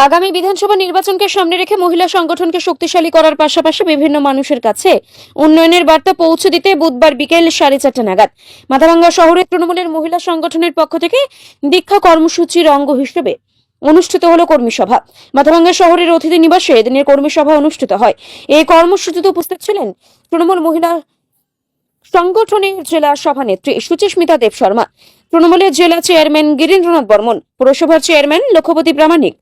আগামী বিধানসভা নির্বাচনকে সামনে রেখে মহিলা সংগঠনকে শক্তিশালী করার পাশাপাশি বিভিন্ন মানুষের কাছে উন্নয়নের বার্তা পৌঁছে দিতে বুধবার বিকেল 4:30 নাগাদ মাথাভাঙ্গা শহরের তৃণমূলের মহিলা সংগঠনের পক্ষ থেকে দীক্ষা কর্মসূচির অঙ্গ হিসেবে অনুষ্ঠিত হলো কর্মী সভা। মাথাভাঙ্গা শহরের অতিথি নিবাসে এদিনের কর্মী সভা অনুষ্ঠিত হয়। এই কর্মসূচিতে উপস্থিত ছিলেন তৃণমূল মহিলা সংগঠনের জেলা সভানেত্রী সুচিস্মিতা দেব শর্মা, তৃণমূলের জেলা চেয়ারম্যান গিরীন্দ্রনাথ বর্মন, পৌরসভার চেয়ারম্যান লক্ষ্যপতি প্রামাণিক,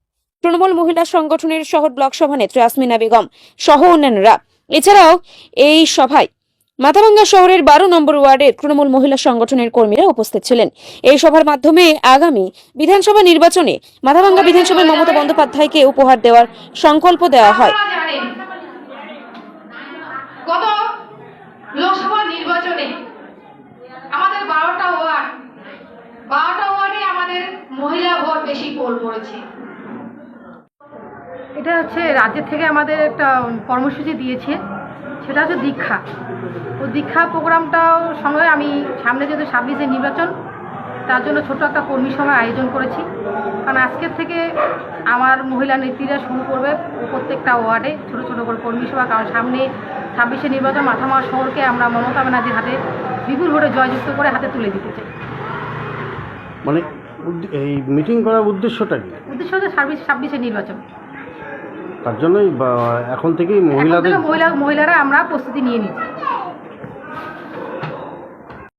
তৃণমূল মহিলা সংগঠনের শহর ব্লক সভানেত্রী আসমিনা বেগম সহ অন্যান্যরা। এছাড়াও এই সভায় মাথাভাঙ্গা শহরের 12 নম্বর ওয়ার্ডের তৃণমূল মহিলা সংগঠনের কর্মীরা উপস্থিত ছিলেন। এই সভার মাধ্যমে আগামী বিধানসভা নির্বাচনে মাথাভাঙ্গা বিধানসভায় মমতা বন্দ্যোপাধ্যায়কে উপহার দেওয়ার সংকল্প দেওয়া হয়। গত লোকসভা নির্বাচনে আমাদের 12টা ওয়ার্ডে আমাদের মহিলা ভোট বেশি পোল পড়েছে। এটা হচ্ছে রাজ্যের থেকে আমাদের একটা কর্মসূচি দিয়েছে, সেটা হচ্ছে দীক্ষা। তো দীক্ষা প্রোগ্রামটাও সঙ্গে আমি সামনে যেহেতু 26-এ নির্বাচন, তার জন্য ছোট একটা কর্মী সভার আয়োজন করেছি। কারণ আজকের থেকে আমার মহিলা নেত্রীরা শুরু করবে প্রত্যেকটা ওয়ার্ডে ছোট ছোট করে কর্মী সভা। কারণ সামনে 26-এ নির্বাচন মাথাভাঙ্গা শহরকে আমরা মমতা ব্যানার্জির হাতে বিপুল ভোটে জয়যুক্ত করে হাতে তুলে দিতে চাই। মানে এই মিটিং করার উদ্দেশ্যটা কি? উদ্দেশ্য হচ্ছে 26-এ নির্বাচন, তার জন্যই এখন থেকেই মহিলারা আমরা প্রস্তুতি নিয়ে নিচ্ছি।